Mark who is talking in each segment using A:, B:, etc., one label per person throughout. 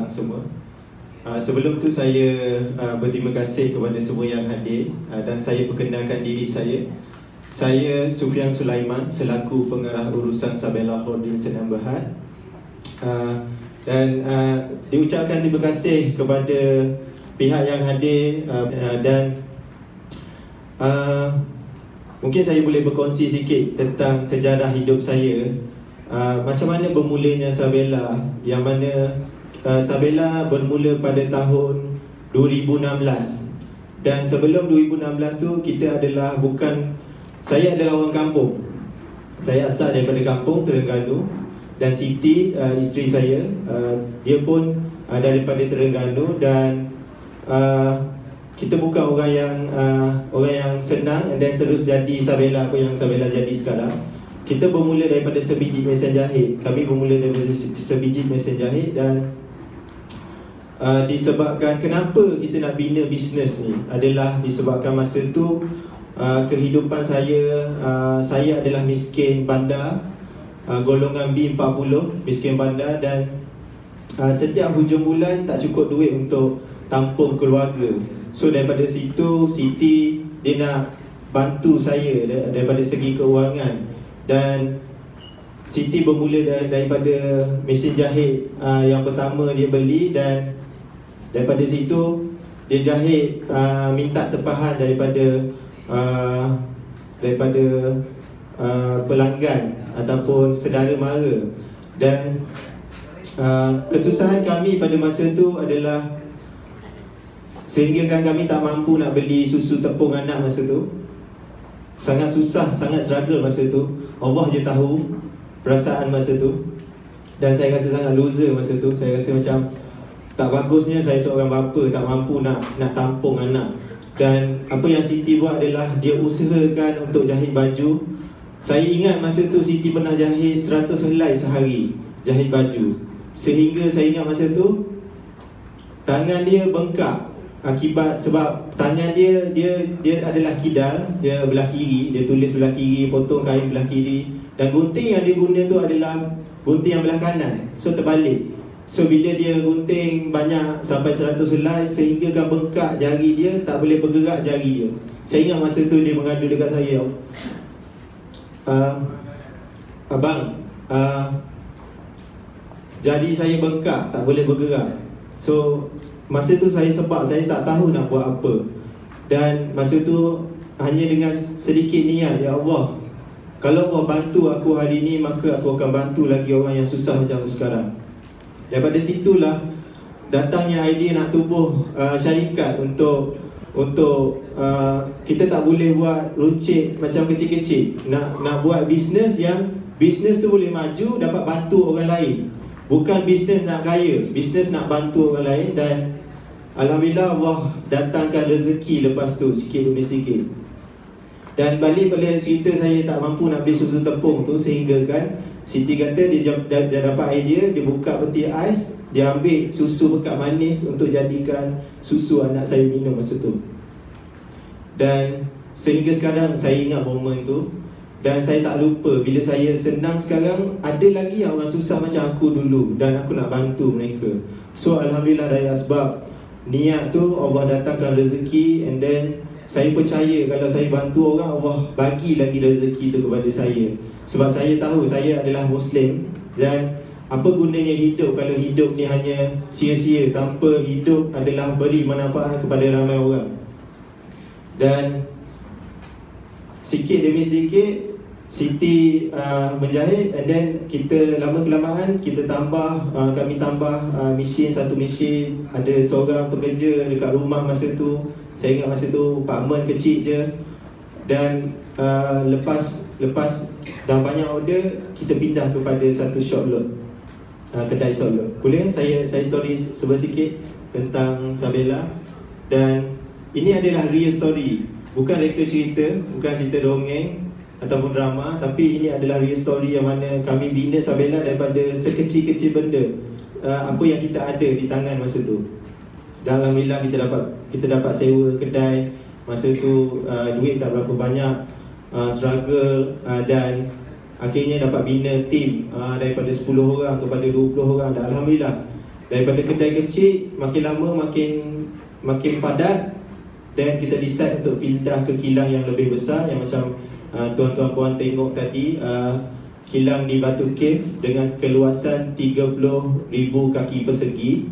A: datang semua. Sebelum tu saya berterima kasih kepada semua yang hadir, dan saya perkenalkan diri saya. Saya Sufian Sulaiman selaku pengarah urusan Sabela Holding Sdn Bhd. Dan diucapkan terima kasih kepada pihak yang hadir, dan mungkin saya boleh berkongsi sikit tentang sejarah hidup saya. Macam mana bermulanya Sabela, yang mana Sabela bermula pada tahun 2016. Dan sebelum 2016 tu kita adalah saya adalah orang kampung. Saya asal daripada kampung Terengganu. Dan Siti, isteri saya, dia pun daripada Terengganu. Dan kita bukan orang yang senang dan terus jadi Sabela apa yang Sabela jadi sekarang. Kita bermula daripada sebiji mesin jahit. Kami bermula daripada sebiji mesin jahit. Dan disebabkan kenapa kita nak bina bisnes ni adalah disebabkan masa tu kehidupan saya adalah miskin bandar, golongan B40, miskin bandar. Dan setiap hujung bulan tak cukup duit untuk tampung keluarga. So daripada situ Siti dia nak bantu saya daripada segi keuangan. Dan Siti bermula daripada mesin jahit yang pertama dia beli. Dan daripada situ dia jahit, minta tempahan daripada pelanggan ataupun saudara mara. Dan kesusahan kami pada masa tu adalah sehingga kami tak mampu nak beli susu tepung anak masa tu. Sangat susah, sangat struggle masa tu. Allah je tahu perasaan masa tu. Dan saya rasa sangat loser masa tu. Saya rasa macam tak bagusnya saya seorang bapa tak mampu nak tampung anak. Dan apa yang Siti buat adalah dia usahakan untuk jahit baju. Saya ingat masa tu Siti pernah jahit 100 helai sehari jahit baju. Sehingga saya ingat masa tu tangan dia bengkak akibat sebab tangan dia adalah kidal, dia belah kiri, dia tulis belah kiri, potong kain belah kiri. Dan gunting yang dia guna tu adalah gunting yang belah kanan, so terbalik. So bila dia gunting banyak sampai 100 helai sehingga kan bengkak jari dia, tak boleh bergerak jari dia. Saya ingat masa tu dia mengadu dekat saya, abang, jari saya bengkak, tak boleh bergerak. So masa tu saya tak tahu nak buat apa. Dan masa tu hanya dengan sedikit niat, ya Allah, kalau Allah bantu aku hari ni, maka aku akan bantu lagi orang yang susah macam aku sekarang. Daripada situlah datangnya idea nak tubuh syarikat untuk kita tak boleh buat runcit macam kecil-kecil. Nak buat bisnes yang bisnes tu boleh maju, dapat bantu orang lain. Bukan bisnes nak kaya, bisnes nak bantu orang lain. Dan alhamdulillah Allah datangkan rezeki lepas tu sikit demi sikit. Dan balik pada cerita saya tak mampu nak beli susu tepung tu, sehingga kan Siti kata dia dapat idea, dia buka peti ais, dia ambil susu pekat manis untuk jadikan susu anak saya minum masa tu. Dan sehingga sekarang saya ingat momen tu. Dan saya tak lupa, bila saya senang sekarang, ada lagi orang susah macam aku dulu, dan aku nak bantu mereka. So alhamdulillah dari asbab niat tu Allah datangkan rezeki. And then saya percaya kalau saya bantu orang, Allah bagi lagi rezeki tu kepada saya. Sebab saya tahu saya adalah Muslim. Dan apa gunanya hidup kalau hidup ni hanya sia-sia, tanpa hidup adalah beri manfaat kepada ramai orang. Dan sikit demi sedikit Siti menjahit. And then kita lama-kelamaan kita kami tambah satu mesin. Ada seorang pekerja dekat rumah masa tu. Saya ingat masa tu Pak Men kecil je. Dan lepas dah banyak order, kita pindah kepada satu short load, kedai short load. Boleh saya story sedikit tentang Sabela. Dan ini adalah real story, bukan reka cerita, bukan cerita dongeng ataupun drama, tapi ini adalah real story yang mana kami bina Sabela daripada sekecil-kecil benda, apa yang kita ada di tangan masa tu. Dan alhamdulillah kita dapat sewa kedai masa tu, duit tak berapa banyak, struggle, dan akhirnya dapat bina tim daripada 10 orang kepada 20 orang. Dan alhamdulillah Daripada kedai kecil, makin lama makin padat, dan kita decide untuk pindah ke kilang yang lebih besar, yang macam tuan-tuan puan tengok tadi, kilang di Batu Cave dengan keluasan 30,000 kaki persegi,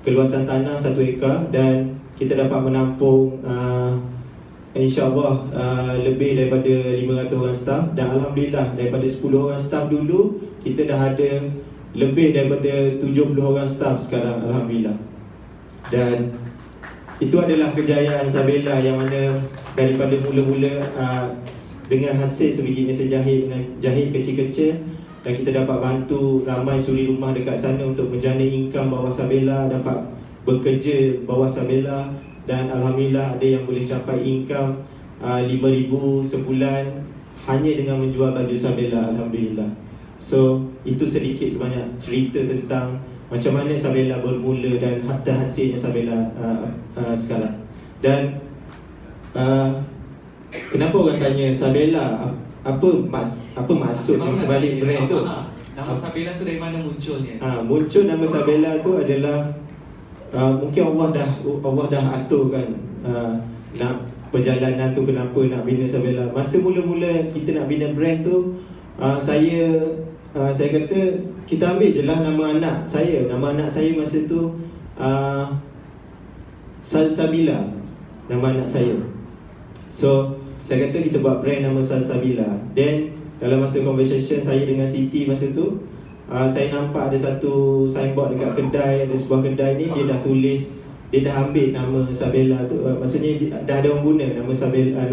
A: keluasan tanah 1 ekar, dan kita dapat menampung InsyaAllah lebih daripada 500 orang staff. Dan Alhamdulillah daripada 10 orang staff dulu, kita dah ada lebih daripada 70 orang staff sekarang, Alhamdulillah. Dan itu adalah kejayaan Sabela yang mana daripada mula-mula dengan hasil sebiji mesin jahit dengan jahit kecil-kecil, dan kita dapat bantu ramai suri rumah dekat sana untuk menjana income bawah Sabela, dapat bekerja bawah Sabela, dan Alhamdulillah ada yang boleh capai income 5,000 sebulan hanya dengan menjual baju Sabela, Alhamdulillah. So itu sedikit sebanyak cerita tentang macam mana Sabela bermula dan hatta hasilnya Sabela sekarang. Dan kenapa orang tanya Sabela, apa maksud di sebalik brand tu?
B: Nama Sabela tu dari mana munculnya?
A: Muncul nama Sabela tu adalah mungkin Allah dah aturkan nak perjalanan tu, kenapa nak bina Sabela. Masa mula-mula kita nak bina brand tu, saya kata kita ambil je lah nama anak saya. Nama anak saya masa tu Salsabila, nama anak saya. So saya kata kita buat brand nama Salsabila. Then dalam masa conversation saya dengan Siti masa tu, saya nampak ada satu signboard dekat kedai, ada sebuah kedai ni, dia dah tulis, dia dah ambil nama Sabela tu, maksudnya dah ada orang guna nama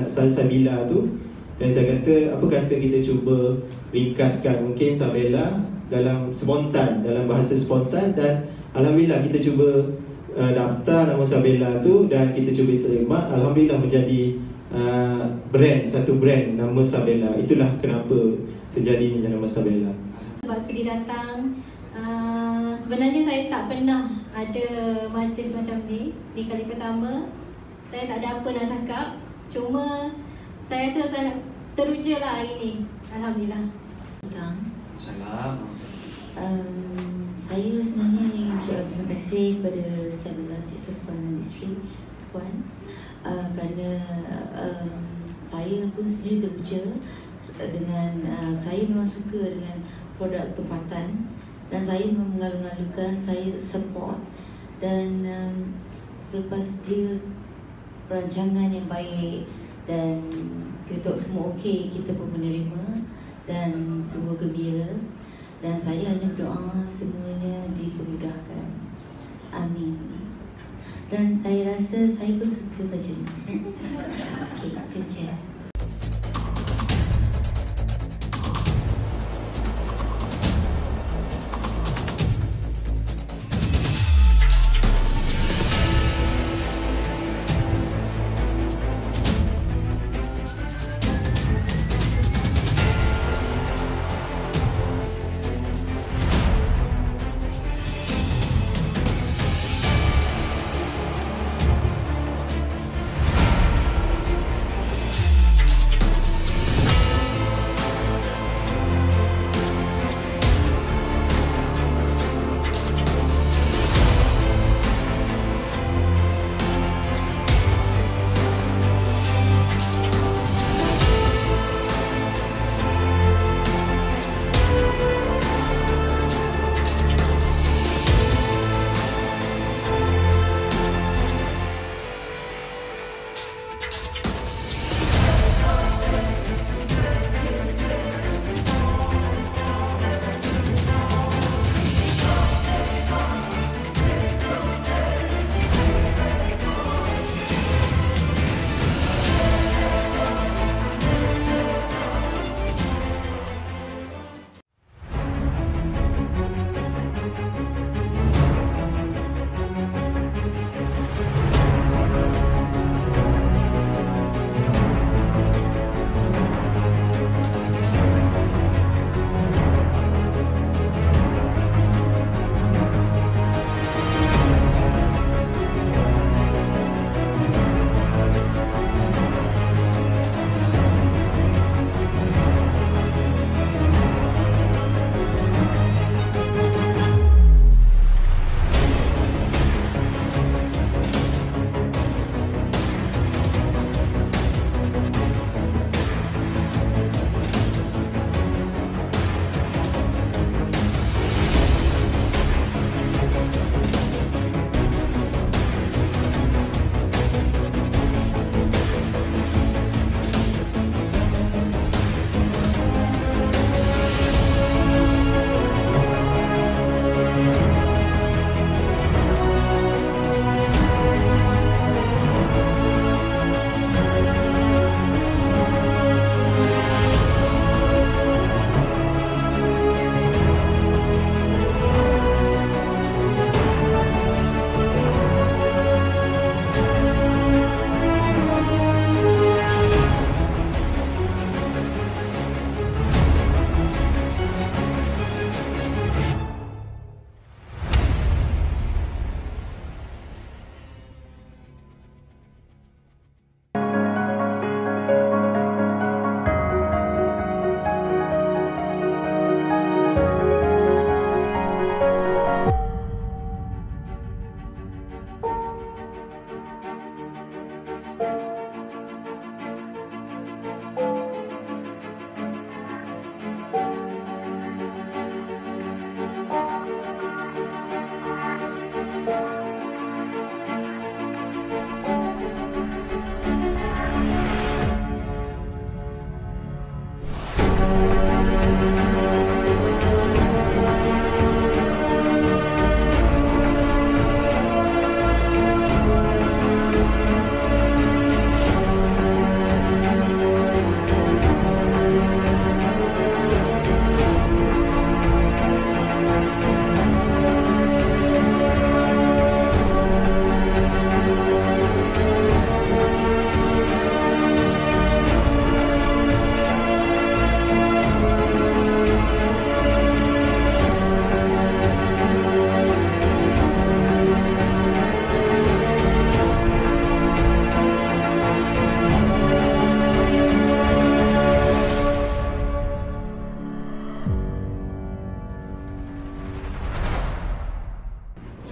A: Salsabila tu. Dan saya kata, apa kata kita cuba ringkaskan mungkin Sabela dalam spontan, dalam bahasa spontan, dan Alhamdulillah kita cuba daftar nama Sabela tu dan kita cuba terima. Alhamdulillah menjadi satu brand nama Sabela. Itulah kenapa terjadinya nama Sabela.
C: Sebab sudi datang, sebenarnya saya tak pernah ada majlis macam ni kali pertama. Saya tak ada apa nak cakap, cuma saya rasa sangat teruja lah hari ni. Alhamdulillah.
B: Salam.
D: Saya sebenarnya ingin mengucapkan terima kasih kepada Sabela Cik Sofwan dan isteri Puan, kerana saya pun sendiri teruja dengan saya memang suka dengan produk tempatan, dan saya memang mengalu-alukan, saya support, dan selepas dia perancangan yang baik dan kita tengok semua okey, kita pun menerima dan semua gembira, dan saya hanya berdoa semuanya dipermudahkan. Amin. Dan saya rasa saya pun suka baju ni. Okey, itu je.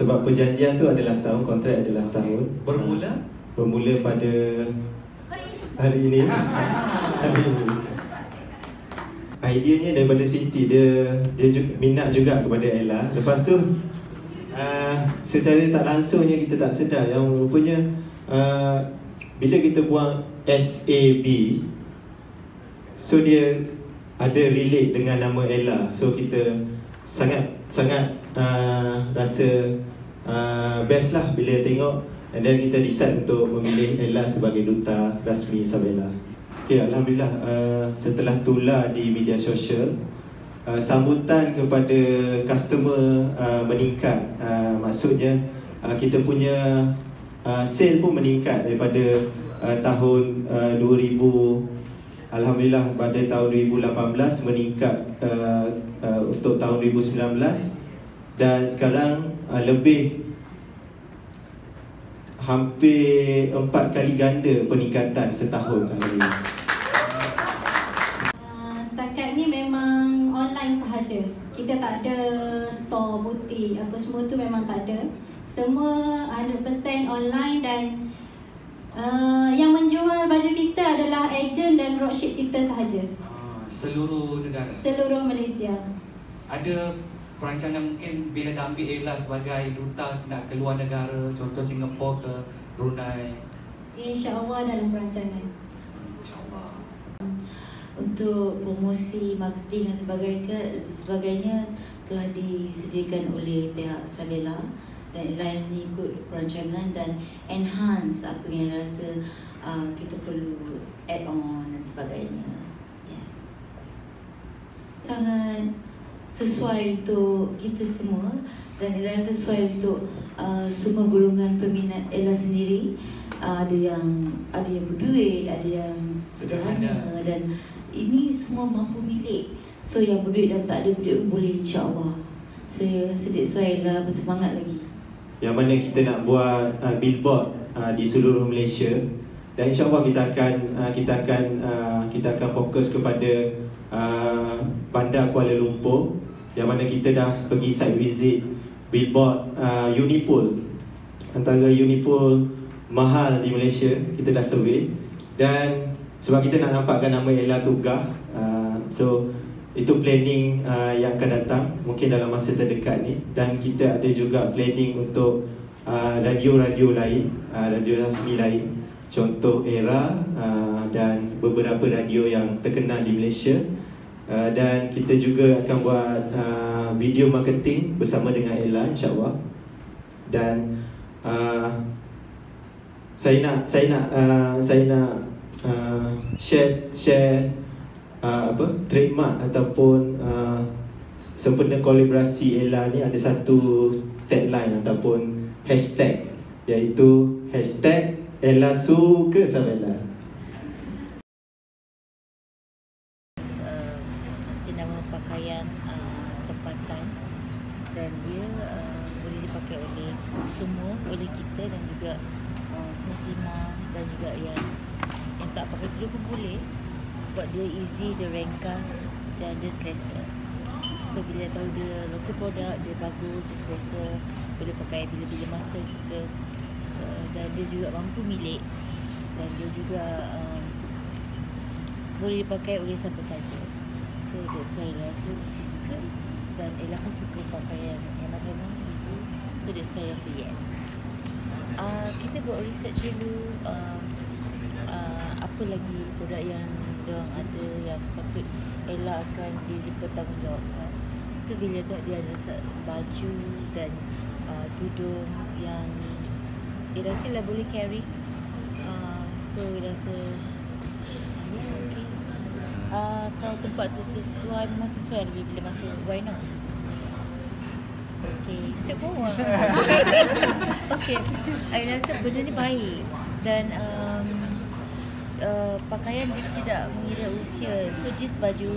A: Sebab perjanjian tu adalah setahun, kontrak adalah setahun. Bermula pada hari ini. Hari ini. Ideanya daripada Siti, dia minat juga kepada Ella. Lepas tu secara tak langsungnya kita tak sedar yang rupanya bila kita buang SAB, so dia ada relate dengan nama Ella. So kita sangat rasa best lah bila tengok, and then kita decide untuk memilih Ella sebagai duta rasmi Sabela. Okay, Alhamdulillah, setelah tular di media sosial, sambutan kepada customer meningkat. Maksudnya kita punya sale pun meningkat daripada tahun 2000. Alhamdulillah pada tahun 2018 meningkat untuk tahun 2019, dan sekarang lebih hampir 4 kali ganda peningkatan setahun. Alhamdulillah.
C: Setakat ni memang online sahaja. Kita tak ada store, butik, apa semua tu memang tak ada. Semua 100% online, dan yang menjual baju kita adalah ejen dan dropship kita sahaja.
B: Seluruh negara? Seluruh
C: Malaysia.
B: Ada perancangan mungkin bila dah ambil Ella sebagai duta nak keluar negara, contoh Singapura ke Brunei?
C: InsyaAllah dalam perancangan.
B: InsyaAllah.
D: Untuk promosi, marketing dan sebagainya telah disediakan oleh pihak Sabela, dan Ella yang ikut perancangan dan enhance apa yang rasa kita perlu add on dan sebagainya. Yeah. Sangat sesuai untuk kita semua, dan Ella sesuai untuk semua golongan peminat Ella sendiri. Ada yang berduit, ada yang sederhana, dan ini semua mampu milik. So yang berduit dan tak ada berduit pun boleh, insyaAllah. So sedikit sesuai Ella bersemangat lagi.
A: Yang mana kita nak buat billboard di seluruh Malaysia, dan insyaAllah kita akan fokus kepada bandar Kuala Lumpur, yang mana kita dah pergi site visit billboard Unipol. Antara Unipol mahal di Malaysia, kita dah survey, dan sebab kita nak nampakkan nama Ella tu gah, so itu planning yang akan datang mungkin dalam masa terdekat ni. Dan kita ada juga planning untuk radio-radio lain, radio rasmi lain, contoh Era dan beberapa radio yang terkenal di Malaysia. Dan kita juga akan buat video marketing bersama dengan Ella, insyaAllah. Dan saya nak share trademark ataupun sempena kolaborasi Ella ni. Ada satu tagline ataupun hashtag, iaitu hashtag Ella suka Sabela.
D: Jenama pakaian tempatan, dan dia boleh dipakai oleh semua, oleh kita dan juga muslimah, dan juga yang tak pakai tudung pun boleh. Buat dia easy, dia ringkas dan dia selesa. So bila tahu dia local product, dia bagus, dia selesa, boleh pakai bila-bila masa suka, dan dia juga mampu milik, dan dia juga boleh dipakai oleh siapa saja. So that's why Ella rasa Cici suka, dan Ella pun suka pakaian yang macam ni, easy. So that's why rasa yes. Kita buat research dulu, apa lagi produk yang diorang ada yang patut Ella akan dipertanggungjawabkan. So bila tu dia ada baju dan tudung yang dia rasa lah boleh carry, so dia rasa okay. Kalau tempat tu sesuai, memang sesuai bila masa, why not? Okay, straightforward. Okay, I rasa benda ni baik, dan pakaian dia tidak mengira usia. So jeans, baju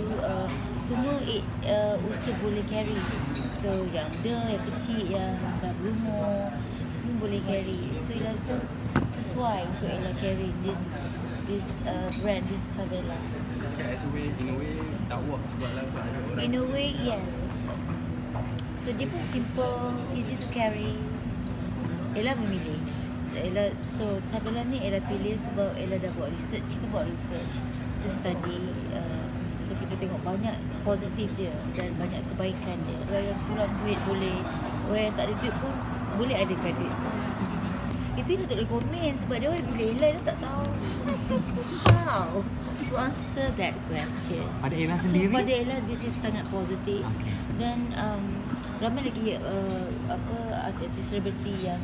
D: semua usia boleh carry. So yang muda, yang kecil, yang dah berumur, semua boleh carry. So I rasa sesuai untuk Ella carry this brand, this Sabela.
B: In a way dakwah juga lah untuk
D: In a way, yes. So dia pun simple, easy to carry. Ella memilih. Ella, so Sabella ni Ella pilih sebab Ella dah buat research. Kita buat research, kita study, so kita tengok banyak positif dia dan banyak kebaikan dia. Orang yang kurang duit boleh, orang yang tak ada duit pun boleh adakan duit tu. Itu dia tak boleh komen sebab dia orang pilih Ella, dia tak tahu how to answer that question.
E: Pada Ella sendiri?
D: So pada Ella this is sangat positif.
E: Okay.
D: Dan ramai lagi artis selebriti yang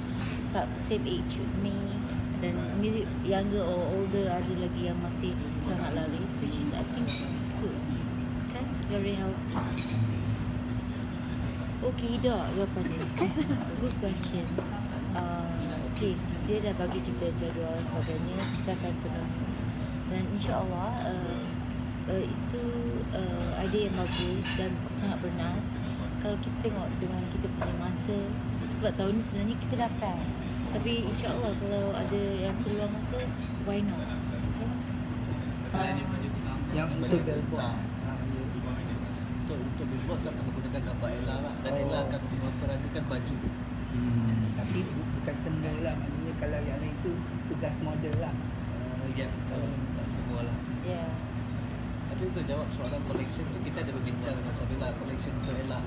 D: same age with me, dan maybe younger or older ada lagi yang masih sangat laris, which is I think it's good. Kan, it's very healthy. Okay, dah jawapan dia. Good question. Okay, dia dah bagi kita jadual sebagainya, kita akan penuhi. Dan insyaAllah itu idea yang bagus dan sangat bernas. Kalau kita tengok dengan kita punya masa, sebab tahun ni sebenarnya kita dapat, tapi insyaAllah kalau ada yang peluang masa, why not? Okay?
F: Yang untuk billboard, untuk billboard tu akan menggunakan gambar Ella lah, dan Ella akan memperagakan baju tu.
G: Tapi bukan semua lah, maknanya kalau yang lain tu tugas model lah.
F: Ya, tak semua lah.
D: Yeah.
F: Tapi untuk jawab soalan collection tu, kita ada berbincang dengan Sabella collection untuk Ella.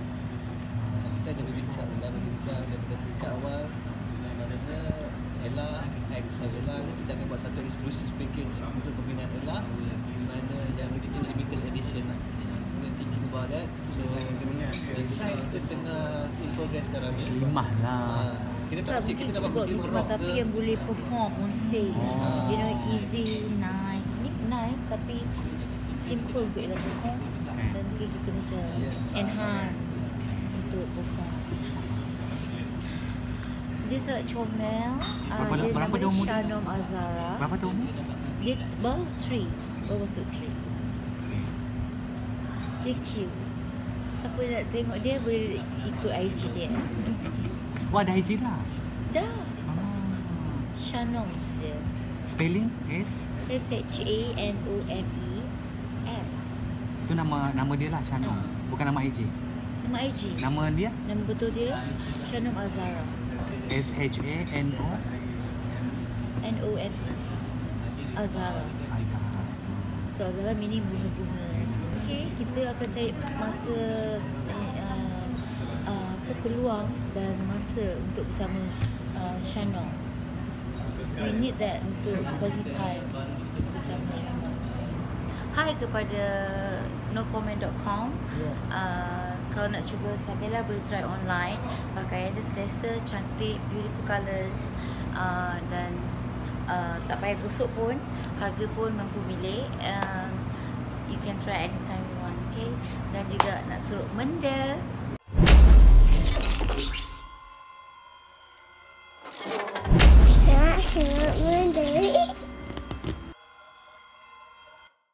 F: Kita ada berbincang daripada peringkat awal. Maknanya Ella X Sabella ni kita akan buat satu exclusive package untuk peminat Ella, di mana yang begitu limited edition lah. We're thinking about that. So design kita tengah in progress sekarang.
E: Muslimah lah.
F: Kita tak
D: Tak,
F: fikir kita nak buat
D: buat
F: muslim
D: muslimah
F: rock
D: tapi
F: ke.
D: yang boleh perform on stage.
E: Oh.
D: You know, easy, nice. Ni nice tapi simple untuk Ella perform. Dan mungkin kita macam enhance untuk perform. Dia sangat comel. Dia
E: berapa
D: nama
E: dia umur dia?
D: Shanom Azara.
E: Berapa tahun?
D: Dia baru 3. Baru masuk 3. Dia cute. Siapa nak tengok dia boleh ikut IG dia.
E: Wah, ada IG dah.
D: Dah. Shanoms dia.
E: Spelling S.
D: SHANOMES.
E: Itu nama dia lah, Shanoms. Bukan nama IG.
D: Nama IG.
E: Nama dia
D: Nama betul dia Shanom Azara.
E: SHANO
D: NOM Azara.
E: Azhar.
D: So Azara meaning bunga-bunga. Okay, kita akan cari masa peluang dan masa untuk bersama Shanom. We need that untuk quality time bersama Shanom. Hai kepada nocomment.com. Kalau nak cuba Sabella boleh try online. Pakaian dia selesa, cantik, beautiful colours, dan tak payah gosok pun. Harga pun mampu milih. You can try anytime you want, okay? Dan juga nak suruh mendel,